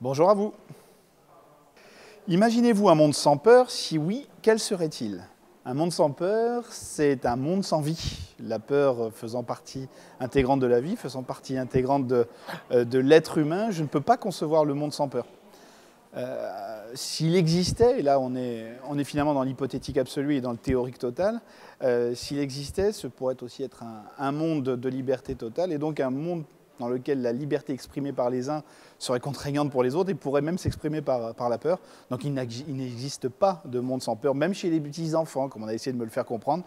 Bonjour à vous. Imaginez-vous un monde sans peur? Si oui, quel serait-il? Un monde sans peur, c'est un monde sans vie. La peur faisant partie intégrante de la vie, faisant partie intégrante de l'être humain, je ne peux pas concevoir le monde sans peur. S'il existait, et là on est finalement dans l'hypothétique absolue et dans le théorique total, s'il existait, ce pourrait aussi être un monde de liberté totale et donc un monde dans lequel la liberté exprimée par les uns serait contraignante pour les autres et pourrait même s'exprimer par la peur. Donc il n'existe pas de monde sans peur, même chez les petits-enfants, comme on a essayé de me le faire comprendre.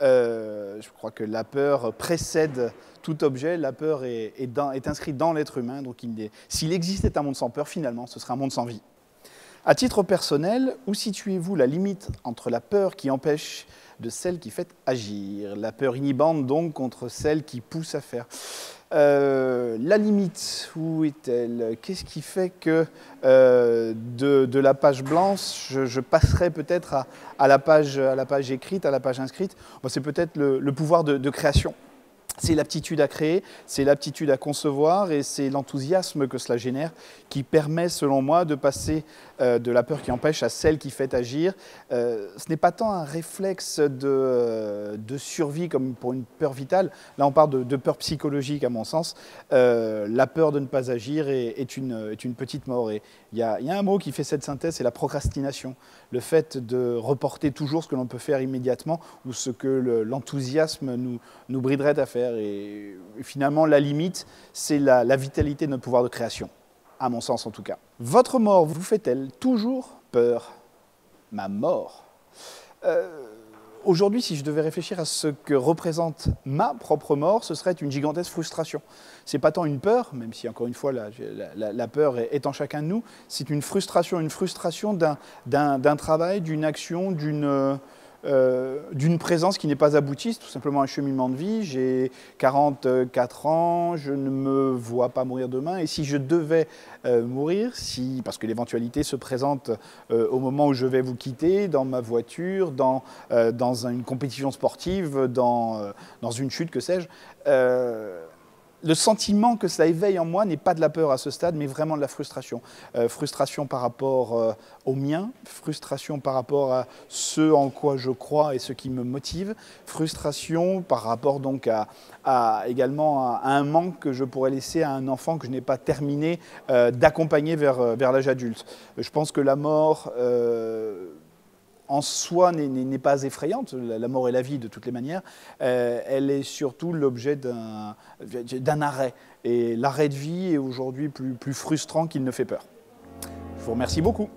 Je crois que la peur précède tout objet, la peur est inscrite dans l'être humain, donc s'il existait un monde sans peur, finalement, ce serait un monde sans vie. À titre personnel, où situez-vous la limite entre la peur qui empêche de celle qui fait agir? La peur inhibante donc contre celle qui pousse à faire. La limite, où est-elle? Qu'est-ce qui fait que de la page blanche, je passerai peut-être à la page écrite, à la page inscrite? Bon, c'est peut-être le pouvoir de création. C'est l'aptitude à créer, c'est l'aptitude à concevoir et c'est l'enthousiasme que cela génère qui permet, selon moi, de passer de la peur qui empêche à celle qui fait agir. Ce n'est pas tant un réflexe de survie comme pour une peur vitale. Là, on parle de peur psychologique, à mon sens. La peur de ne pas agir est une petite mort. Et il y a un mot qui fait cette synthèse, c'est la procrastination. Le fait de reporter toujours ce que l'on peut faire immédiatement ou ce que l'enthousiasme nous briderait à faire. Et finalement, la limite, c'est la vitalité de notre pouvoir de création, à mon sens en tout cas. Votre mort vous fait-elle toujours peur? Ma mort. Aujourd'hui, si je devais réfléchir à ce que représente ma propre mort, ce serait une gigantesque frustration. Ce n'est pas tant une peur, même si encore une fois la peur est en chacun de nous, c'est une frustration d'un travail, d'une action, d'une présence qui n'est pas aboutie, c'est tout simplement un cheminement de vie. J'ai 44 ans, je ne me vois pas mourir demain, et si je devais mourir, parce que l'éventualité se présente au moment où je vais vous quitter, dans ma voiture, dans une compétition sportive, dans une chute, que sais-je, le sentiment que cela éveille en moi n'est pas de la peur à ce stade, mais vraiment de la frustration. Frustration par rapport au mien, frustration par rapport à ce en quoi je crois et ce qui me motive, frustration par rapport donc également à un manque que je pourrais laisser à un enfant que je n'ai pas terminé d'accompagner vers l'âge adulte. Je pense que la mort en soi n'est pas effrayante, la mort et la vie de toutes les manières, elle est surtout l'objet d'un arrêt. Et l'arrêt de vie est aujourd'hui plus frustrant qu'il ne fait peur. Je vous remercie beaucoup.